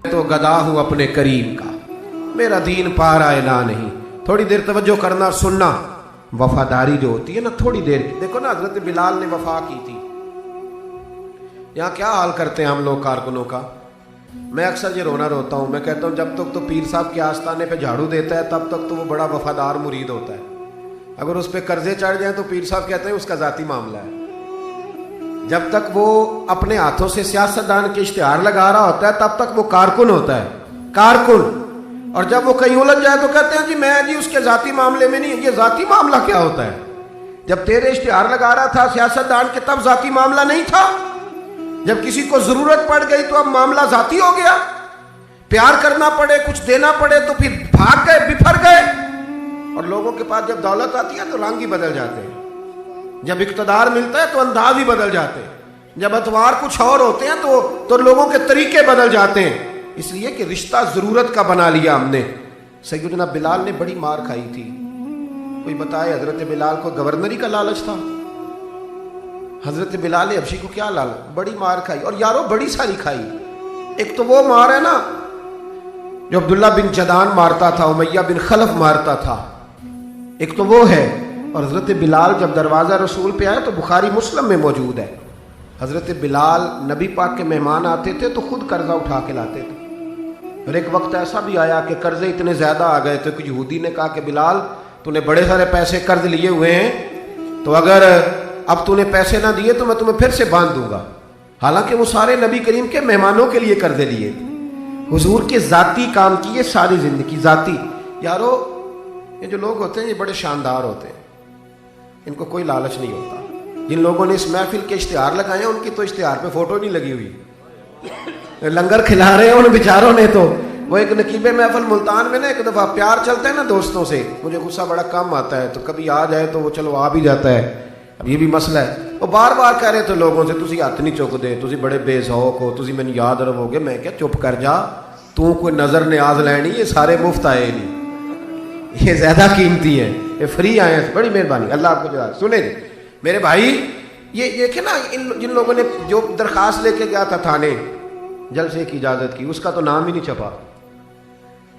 تو گدا ہوں اپنے کریم کا، میرا دین پا رہا اعلیٰ نہیں. تھوڑی دیر توجہ کرنا اور سننا. وفاداری جو ہوتی ہے نا تھوڑی دیر کی، دیکھو نا حضرت بلال نے وفا کی تھی. یہاں کیا حال کرتے ہیں ہم لوگ کارکنوں کا. میں اکثر یہ روتا ہوں. میں کہتا ہوں جب تک تو پیر صاحب کے آستانے پہ جھاڑو دیتا ہے تب تک تو وہ بڑا وفادار مرید ہوتا ہے. اگر اس پہ قرضے چڑھ جائیں تو پیر صاحب کہتے ہیں اس کا ذاتی معاملہ ہے. جب تک وہ اپنے ہاتھوں سے سیاستدان کے اشتہار لگا رہا ہوتا ہے تب تک وہ کارکن ہوتا ہے، کارکن. اور جب وہ کہیں الجھ جائے تو کہتے ہیں میں اس کے ذاتی معاملے میں نہیں. یہ ذاتی معاملہ کیا ہوتا ہے؟ جب تیرے اشتہار لگا رہا تھا سیاستدان کے تب ذاتی معاملہ نہیں تھا. جب کسی کو ضرورت پڑ گئی تو اب معاملہ ذاتی ہو گیا. پیار کرنا پڑے، کچھ دینا پڑے تو پھر بھاگ گئے، بپھر گئے. اور لوگوں کے پاس جب دولت آتی ہے تو رنگ ہی بدل جاتے ہیں. جب اقتدار ملتا ہے تو انداز ہی بدل جاتے ہیں. جب اتوار کچھ اور ہوتے ہیں تو لوگوں کے طریقے بدل جاتے ہیں. اس لیے کہ رشتہ ضرورت کا بنا لیا ہم نے. سیدنا بلال نے بڑی مار کھائی تھی. کوئی بتائے حضرت بلال کو گورنری کا لالچ تھا؟ حضرت بلال حبشی کو کیا لالچ؟ بڑی مار کھائی. اور یارو بڑی ساری کھائی. ایک تو وہ مار ہے نا جو عبداللہ بن جدان مارتا تھا، امیہ بن خلف مارتا تھا، ایک تو وہ ہے. اور حضرت بلال جب دروازہ رسول پہ آئے تو بخاری مسلم میں موجود ہے، حضرت بلال نبی پاک کے مہمان آتے تھے تو خود قرضہ اٹھا کے لاتے تھے. اور ایک وقت ایسا بھی آیا کہ قرضے اتنے زیادہ آ گئے تھے کہ یہودی نے کہا کہ بلال تو نے بڑے سارے پیسے قرض لیے ہوئے ہیں، تو اگر اب تو نے پیسے نہ دیے تو میں تمہیں پھر سے باندھ دوں گا. حالانکہ وہ سارے نبی کریم کے مہمانوں کے لیے قرضے لیے تھے. حضور کے ذاتی کام کیے ساری زندگی ذاتی. یارو یہ جو لوگ ہوتے ہیں یہ بڑے شاندار ہوتے ہیں، ان کو کوئی لالچ نہیں ہوتا. جن لوگوں نے اس محفل کے اشتہار لگائے ہیں ان کی تو اشتہار پہ فوٹو نہیں لگی ہوئی. لنگر کھلا رہے ہیں ان بیچاروں نے. تو وہ ایک نقیب محفل ملتان میں نا ایک دفعہ پیار چلتا ہے نا دوستوں سے، مجھے غصہ بڑا کم آتا ہے تو کبھی آ جائے تو وہ چلو آ بھی جاتا ہے. اب یہ بھی مسئلہ ہے. وہ بار بار کہہ رہے تھے لوگوں سے تسی ہاتھ نہیں چک دے، تسی بڑے بے ذوق ہو، تسی میں یاد رہو گے. میں کیا چپ کر جا، تو کوئی نظر نیاز لینی، یہ سارے مفت آئے نہیں، یہ زیادہ قیمتی ہیں، یہ فری آئے ہیں. بڑی مہربانی، اللہ آپ کو جزا. سنیں میرے بھائی، یہ دیکھیں نا جن لوگوں نے جو درخواست لے کے گیا تھا تھانے جلسے کی اجازت کی، اس کا تو نام ہی نہیں چھپا.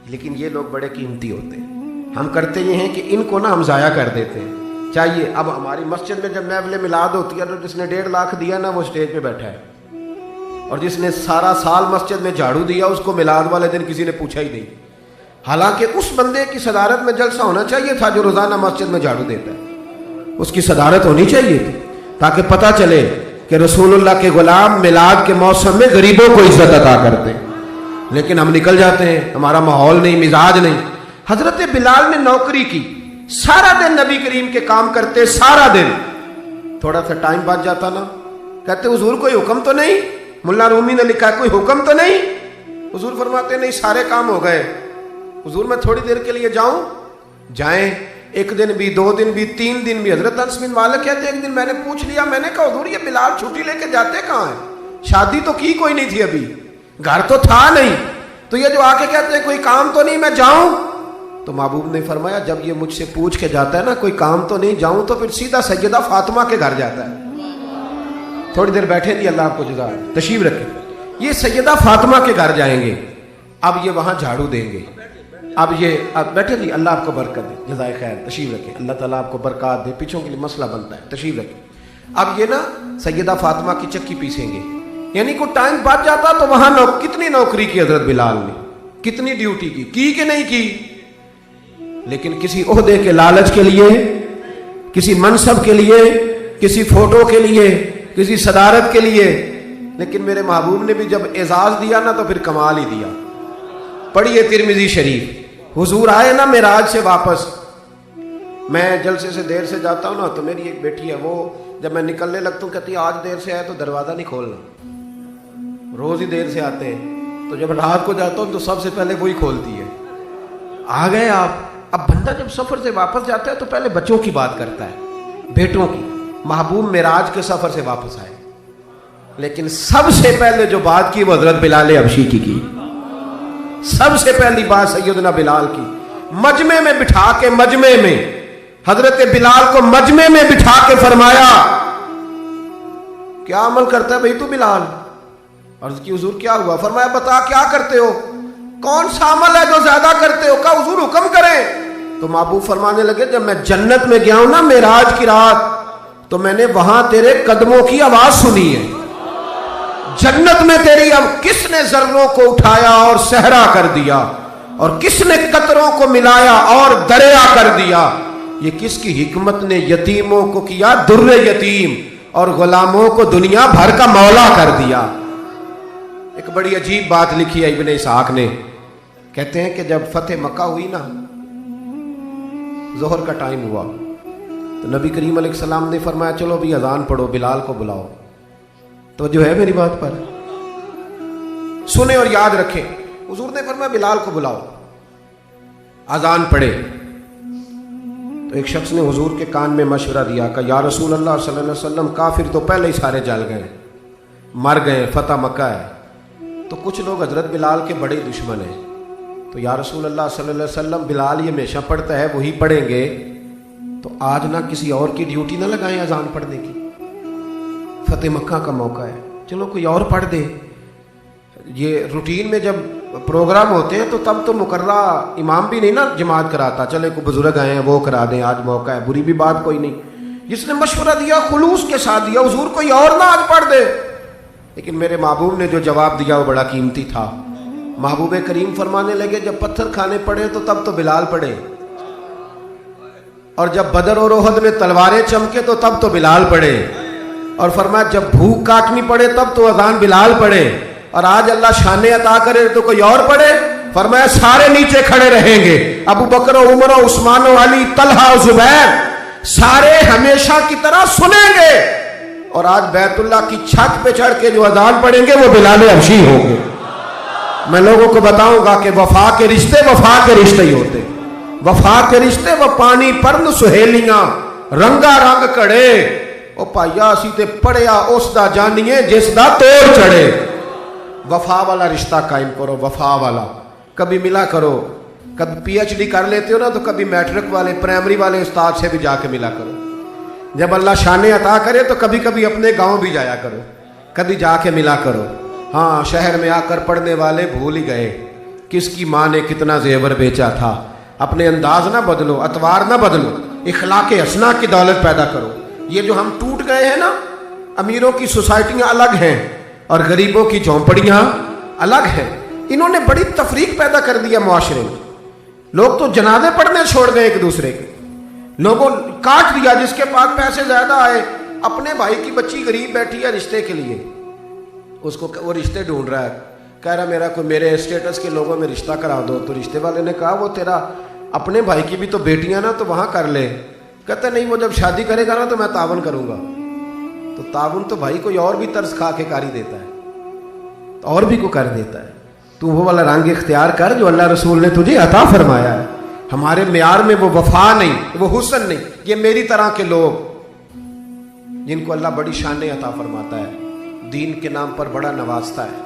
لیکن یہ لوگ بڑے قیمتی ہوتے ہیں. ہم کرتے یہ ہیں کہ ان کو نا ہم ضائع کر دیتے ہیں. چاہیے اب ہماری مسجد میں جب محفل میلاد ہوتی ہے تو جس نے 1.5 لاکھ دیا نا وہ اسٹیج پہ بیٹھا ہے، اور جس نے سارا سال مسجد میں جھاڑو دیا اس کو میلاد والے دن کسی نے پوچھا ہی نہیں. حالانکہ اس بندے کی صدارت میں جلسہ ہونا چاہیے تھا جو روزانہ مسجد میں جھاڑو دیتا ہے. اس کی صدارت ہونی چاہیے تھی تاکہ پتہ چلے کہ رسول اللہ کے غلام میلاد کے موسم میں غریبوں کو عزت عطا کرتے ہیں. لیکن ہم نکل جاتے ہیں، ہمارا ماحول نہیں، مزاج نہیں. حضرت بلال نے نوکری کی، سارا دن نبی کریم کے کام کرتے، سارا دن. تھوڑا سا ٹائم بچ جاتا نا، کہتے حضور کوئی حکم تو نہیں؟ ملا رومی نے لکھا ہے کوئی حکم تو نہیں؟ حضور فرماتے نہیں سارے کام ہو گئے. حضور میں تھوڑی دیر کے لیے جاؤں؟ جائیں. 1 دن بھی، 2 دن بھی، 3 دن بھی. حضرت انس بن مالک کہتے ایک دن میں نے پوچھ لیا، میں نے کہا حضور یہ بلال چھٹی لے کے جاتے کہاں ہیں؟ شادی تو کی کوئی نہیں تھی ابھی، گھر تو تھا نہیں، تو یہ جو آ کے کہتے ہیں کوئی کام تو نہیں میں جاؤں؟ تو محبوب نے فرمایا جب یہ مجھ سے پوچھ کے جاتا ہے نا کوئی کام تو نہیں جاؤں، تو پھر سیدھا سیدہ فاطمہ کے گھر جاتا ہے. تھوڑی دیر بیٹھے دی، اللہ آپ کو جزا تشریف رکھے. یہ سیدہ فاطمہ کے گھر جائیں گے، اب یہ وہاں جھاڑو دیں گے. اب بیٹھے دی، اللہ آپ کو برکت دے، جزائے خیر. تشریف رکھے، اللہ تعالیٰ آپ کو برکات دے. پیچھوں کے لیے مسئلہ بنتا ہے، تشریف رکھے. اب یہ نا سیدہ فاطمہ کی چکی پیسیں گے. یعنی کوئی ٹائم بچ جاتا تو وہاں کتنی نوکری کی حضرت بلال نے، کتنی ڈیوٹی کی کہ نہیں کی. لیکن کسی عہدے کے لالچ کے لیے، کسی منصب کے لیے، کسی فوٹو کے لیے، کسی صدارت کے لیے. لیکن میرے محبوب نے بھی جب اعزاز دیا نا تو پھر کمال ہی دیا. پڑھیے ترمذی شریف. حضور آئے نا معراج سے واپس، میں جلسے سے دیر سے جاتا ہوں نا تو میری ایک بیٹی ہے، وہ جب میں نکلنے لگتا ہوں کہتی ہے آج دیر سے آئے تو دروازہ نہیں کھولنا. روز ہی دیر سے آتے ہیں، تو جب رات کو جاتا ہوں تو سب سے پہلے وہی کھولتی ہے. آ گئے آپ. اب بندہ جب سفر سے واپس جاتا ہے تو پہلے بچوں کی بات کرتا ہے، بیٹوں کی. محبوب معراج کے سفر سے واپس آئے، لیکن سب سے پہلے جو بات کی وہ حضرت بلال حبشی کی. سب سے پہلی بات سیدنا بلال کی. مجمع میں بٹھا کے، مجمع میں حضرت بلال کو مجمع میں بٹھا کے فرمایا کیا عمل کرتا ہے بھئی تو بلال؟ عرض کی حضور کیا ہوا؟ فرمایا بتا کیا کرتے ہو، کون سا عمل ہے جو زیادہ کرتے ہو؟ کہا حضور حکم کریں۔ تو محبوب فرمانے لگے جب میں جنت میں گیا ہوں نا معراج کی رات، تو میں نے وہاں تیرے قدموں کی آواز سنی ہے۔ جنت میں تیری اب کس نے ذروں کو اٹھایا اور صحرا کر دیا، اور کس نے قطروں کو ملایا اور دریا کر دیا، یہ کس کی حکمت نے یتیموں کو کیا در یتیم اور غلاموں کو دنیا بھر کا مولا کر دیا۔ ایک بڑی عجیب بات لکھی ہے ابن اسحاق نے، کہتے ہیں کہ جب فتح مکہ ہوئی نا، ظہر کا ٹائم ہوا، تو نبی کریم علیہ السلام نے فرمایا چلو بھی اذان پڑھو، بلال کو بلاؤ۔ تو جو ہے میری بات پر سنیں اور یاد رکھیں، حضور نے فرمایا بلال کو بلاؤ، اذان پڑھے۔ تو ایک شخص نے حضور کے کان میں مشورہ دیا کہ یا رسول اللہ صلی اللہ علیہ وسلم کافر تو پہلے ہی سارے جل گئے، مر گئے، فتح مکہ ہے، تو کچھ لوگ حضرت بلال کے بڑے دشمن ہیں، تو یا رسول اللہ صلی اللہ علیہ وسلم بلال یہ ہمیشہ پڑھتا ہے وہی پڑھیں گے، تو آج نہ کسی اور کی ڈیوٹی نہ لگائیں اذان پڑھنے کی، فتح مکہ کا موقع ہے، چلو کوئی اور پڑھ دے۔ یہ روٹین میں جب پروگرام ہوتے ہیں تو تب تو مقررہ امام بھی نہیں نا جماعت کراتا، چلے کوئی بزرگ آئے ہیں وہ کرا دیں، آج موقع ہے، بری بھی بات کوئی نہیں۔ جس نے مشورہ دیا خلوص کے ساتھ دیا، حضور کوئی اور نہ آج پڑھ دے۔ لیکن میرے محبوب نے جو جواب دیا وہ بڑا قیمتی تھا۔ محبوب کریم فرمانے لگے جب پتھر کھانے پڑے تو تب تو بلال پڑھے، اور جب بدر اور احد میں تلواریں چمکے تو تب تو بلال پڑھے، اور فرمایا جب بھوک کاٹنی پڑے تب تو اذان بلال پڑھے، اور آج اللہ شان عطا کرے تو کوئی اور پڑھے۔ فرمایا سارے نیچے کھڑے رہیں گے، ابو بکر و عمر و عثمان و علی، طلحہ و زبیر، سارے ہمیشہ کی طرح سنیں گے، اور آج بیت اللہ کی چھت پہ چڑھ کے جو اذان پڑھیں گے وہ بلال حبشی ہوں گے۔ میں لوگوں کو بتاؤں گا کہ وفا کے رشتے وفا کے رشتے ہی ہوتے، وفا کے رشتے وہ پانی پرن سہیلیاں رنگا رنگ کڑے، او پائیا اسی تے پڑھیا اس دا جانیے جس دا توڑ چڑھے۔ وفا والا رشتہ قائم کرو، وفا والا، کبھی ملا کرو، کبھی پی ایچ ڈی کر لیتے ہو نا تو کبھی میٹرک والے پرائمری والے استاد سے بھی جا کے ملا کرو، جب اللہ شان عطا کرے تو کبھی کبھی اپنے گاؤں بھی جایا کرو، کبھی جا کے ملا کرو۔ ہاں شہر میں آ کر پڑھنے والے بھول ہی گئے کس کی ماں نے کتنا زیور بیچا تھا۔ اپنے انداز نہ بدلو، اطوار نہ بدلو، اخلاق حسنہ کی دولت پیدا کرو۔ یہ جو ہم ٹوٹ گئے ہیں نا، امیروں کی سوسائٹیاں الگ ہیں اور غریبوں کی جھونپڑیاں الگ ہیں، انہوں نے بڑی تفریق پیدا کر دیا معاشرے میں۔ لوگ تو جنازے پڑھنے چھوڑ گئے ایک دوسرے کے، لوگوں کاٹ دیا، جس کے پاس پیسے زیادہ آئے، اپنے بھائی کی بچی غریب بیٹھی ہے رشتے کے لیے، اس کو وہ رشتے ڈھونڈ رہا ہے، کہہ رہا میرا کوئی میرے اسٹیٹس کے لوگوں میں رشتہ کرا دو، تو رشتے والے نے کہا وہ تیرا اپنے بھائی کی بھی تو بیٹیاں نا، تو وہاں کر لے۔ کہتا نہیں وہ جب شادی کرے گا نا تو میں تعاون کروں گا۔ تو تعاون تو بھائی کوئی اور بھی طرز کھا کے کاری دیتا ہے، تو اور بھی کو کر دیتا ہے۔ تو وہ والا رنگ اختیار کر جو اللہ رسول نے تجھے عطا فرمایا ہے۔ ہمارے معیار میں وہ وفا نہیں، وہ حسن نہیں، یہ میری طرح کے لوگ جن کو اللہ بڑی شان عطا فرماتا ہے، دین کے نام پر بڑا نوازتا ہے،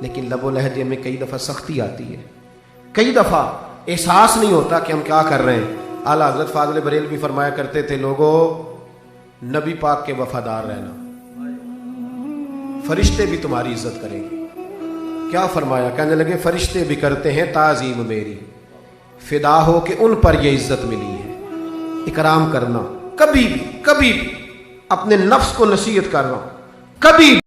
لیکن لب و لہجے میں کئی دفعہ سختی آتی ہے، کئی دفعہ احساس نہیں ہوتا کہ ہم کیا کر رہے ہیں۔ اعلیٰ حضرت فاضل بریلوی فرمایا کرتے تھے لوگوں نبی پاک کے وفادار رہنا، فرشتے بھی تمہاری عزت کریں گے۔ کیا فرمایا؟ کہنے لگے فرشتے بھی کرتے ہیں تعظیم میری، فدا ہو کہ ان پر یہ عزت ملی ہے۔ اکرام کرنا، کبھی بھی اپنے نفس کو نصیحت کرنا، کبھی